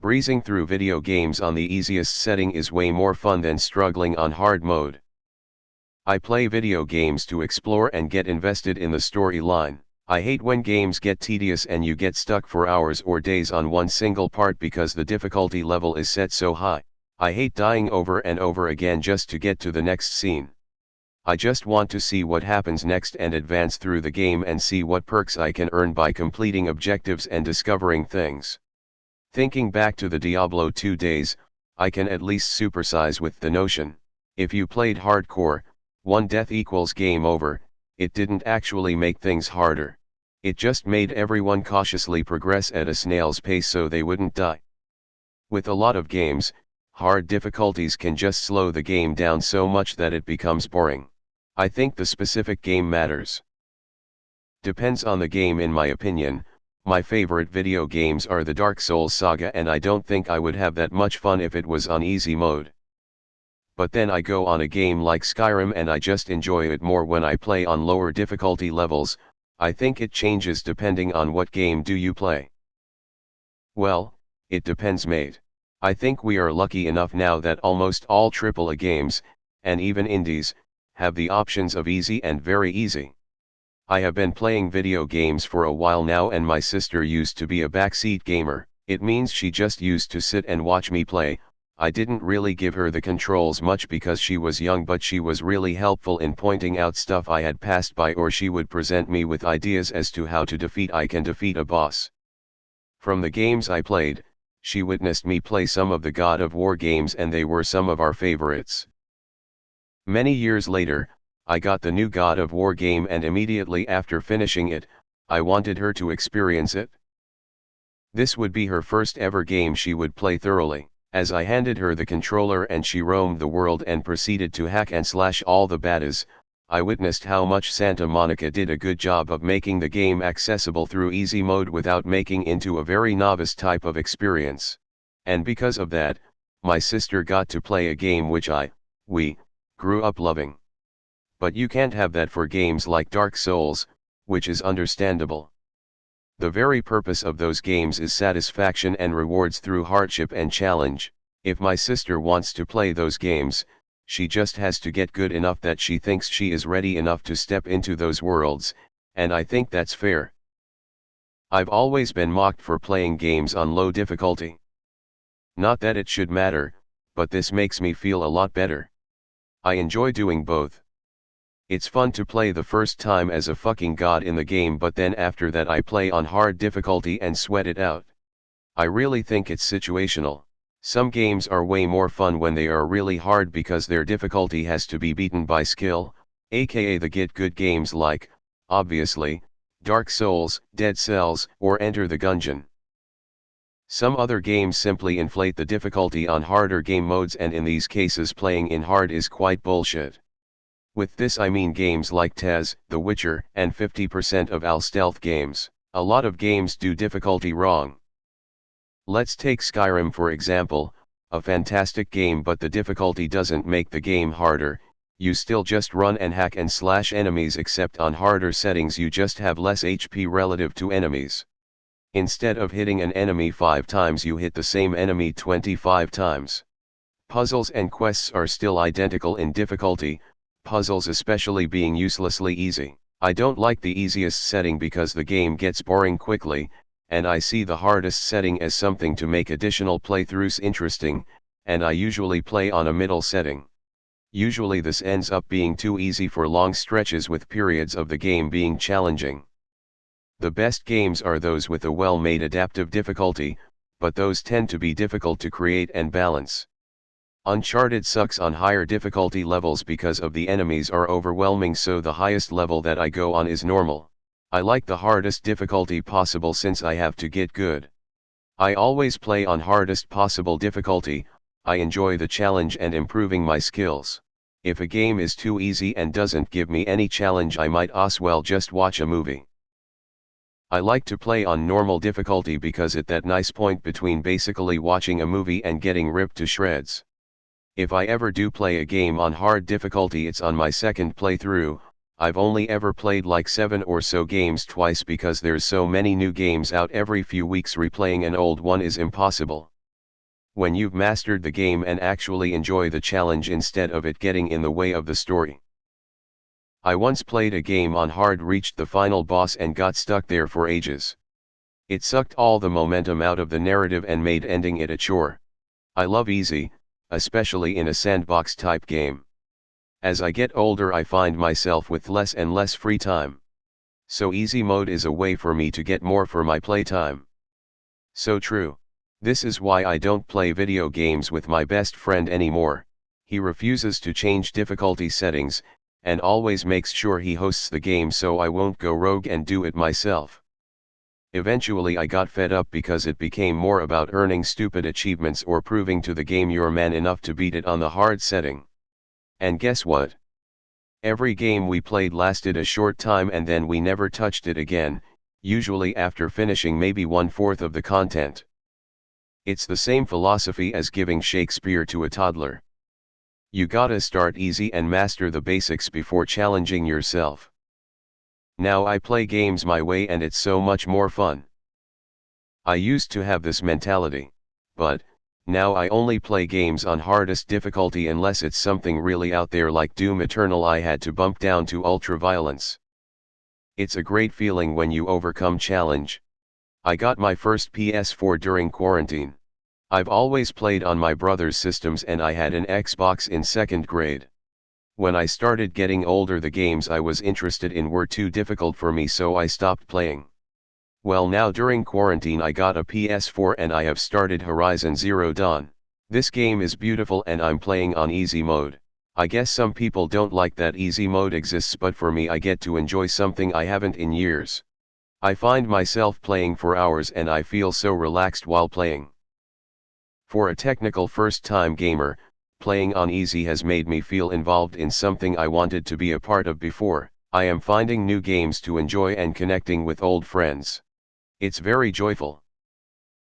Breezing through video games on the easiest setting is way more fun than struggling on hard mode. I play video games to explore and get invested in the storyline. I hate when games get tedious and you get stuck for hours or days on one single part because the difficulty level is set so high. I hate dying over and over again just to get to the next scene. I just want to see what happens next and advance through the game and see what perks I can earn by completing objectives and discovering things. Thinking back to the Diablo 2 days, I can at least supersize with the notion, if you played hardcore, one death equals game over. It didn't actually make things harder. It just made everyone cautiously progress at a snail's pace so they wouldn't die. With a lot of games, hard difficulties can just slow the game down so much that it becomes boring. I think the specific game matters. Depends on the game in my opinion. My favorite video games are the Dark Souls saga and I don't think I would have that much fun if it was on easy mode. But then I go on a game like Skyrim and I just enjoy it more when I play on lower difficulty levels. I think it changes depending on what game do you play. Well, it depends mate. I think we are lucky enough now that almost all AAA games, and even indies, have the options of easy and very easy. I have been playing video games for a while now and my sister used to be a backseat gamer. It means she just used to sit and watch me play. I didn't really give her the controls much because she was young, but she was really helpful in pointing out stuff I had passed by, or she would present me with ideas as to how to defeat a boss. From the games I played, she witnessed me play some of the God of War games and they were some of our favorites. Many years later, I got the new God of War game and immediately after finishing it, I wanted her to experience it. This would be her first ever game she would play thoroughly. As I handed her the controller and she roamed the world and proceeded to hack and slash all the baddies, I witnessed how much Santa Monica did a good job of making the game accessible through easy mode without making into a very novice type of experience. And because of that, my sister got to play a game which we, grew up loving. But you can't have that for games like Dark Souls, which is understandable. The very purpose of those games is satisfaction and rewards through hardship and challenge. If my sister wants to play those games, she just has to get good enough that she thinks she is ready enough to step into those worlds, and I think that's fair. I've always been mocked for playing games on low difficulty. Not that it should matter, but this makes me feel a lot better. I enjoy doing both. It's fun to play the first time as a fucking god in the game, but then after that I play on hard difficulty and sweat it out. I really think it's situational. Some games are way more fun when they are really hard because their difficulty has to be beaten by skill, aka the get good games like, obviously, Dark Souls, Dead Cells, or Enter the Gungeon. Some other games simply inflate the difficulty on harder game modes, and in these cases playing in hard is quite bullshit. With this I mean games like Tez, The Witcher, and 50% of all stealth games. A lot of games do difficulty wrong. Let's take Skyrim for example, a fantastic game, but the difficulty doesn't make the game harder. You still just run and hack and slash enemies, except on harder settings you just have less HP relative to enemies. Instead of hitting an enemy 5 times you hit the same enemy 25 times. Puzzles and quests are still identical in difficulty, puzzles especially being uselessly easy. I don't like the easiest setting because the game gets boring quickly, and I see the hardest setting as something to make additional playthroughs interesting, and I usually play on a middle setting. Usually this ends up being too easy for long stretches with periods of the game being challenging. The best games are those with a well-made adaptive difficulty, but those tend to be difficult to create and balance. Uncharted sucks on higher difficulty levels because of the enemies are overwhelming, so the highest level that I go on is normal. I like the hardest difficulty possible since I have to get good. I always play on hardest possible difficulty. I enjoy the challenge and improving my skills. If a game is too easy and doesn't give me any challenge, I might as well just watch a movie. I like to play on normal difficulty because it's that nice point between basically watching a movie and getting ripped to shreds. If I ever do play a game on hard difficulty, it's on my second playthrough. I've only ever played like 7 or so games twice because there's so many new games out every few weeks. Replaying an old one is impossible. when you've mastered the game and actually enjoy the challenge instead of it getting in the way of the story. I once played a game on hard, reached the final boss and got stuck there for ages. It sucked all the momentum out of the narrative and made ending it a chore. I love easy, especially in a sandbox type game. As I get older I find myself with less and less free time. So easy mode is a way for me to get more for my playtime. So true. This is why I don't play video games with my best friend anymore. He refuses to change difficulty settings, and always makes sure he hosts the game so I won't go rogue and do it myself. Eventually I got fed up because it became more about earning stupid achievements or proving to the game you're man enough to beat it on the hard setting. And guess what? Every game we played lasted a short time and then we never touched it again, usually after finishing maybe 1/4 of the content. It's the same philosophy as giving Shakespeare to a toddler. You gotta start easy and master the basics before challenging yourself. Now I play games my way and it's so much more fun. I used to have this mentality, but now I only play games on hardest difficulty unless it's something really out there like Doom Eternal I had to bump down to ultra violence. It's a great feeling when you overcome challenge. I got my first PS4 during quarantine. I've always played on my brother's systems and I had an Xbox in 2nd grade. When I started getting older the games I was interested in were too difficult for me so I stopped playing. Well now during quarantine I got a PS4 and I have started Horizon Zero Dawn. This game is beautiful and I'm playing on easy mode. I guess some people don't like that easy mode exists but for me I get to enjoy something I haven't in years. I find myself playing for hours and I feel so relaxed while playing. For a technical first-time gamer, playing on easy has made me feel involved in something I wanted to be a part of before. I am finding new games to enjoy and connecting with old friends. It's very joyful.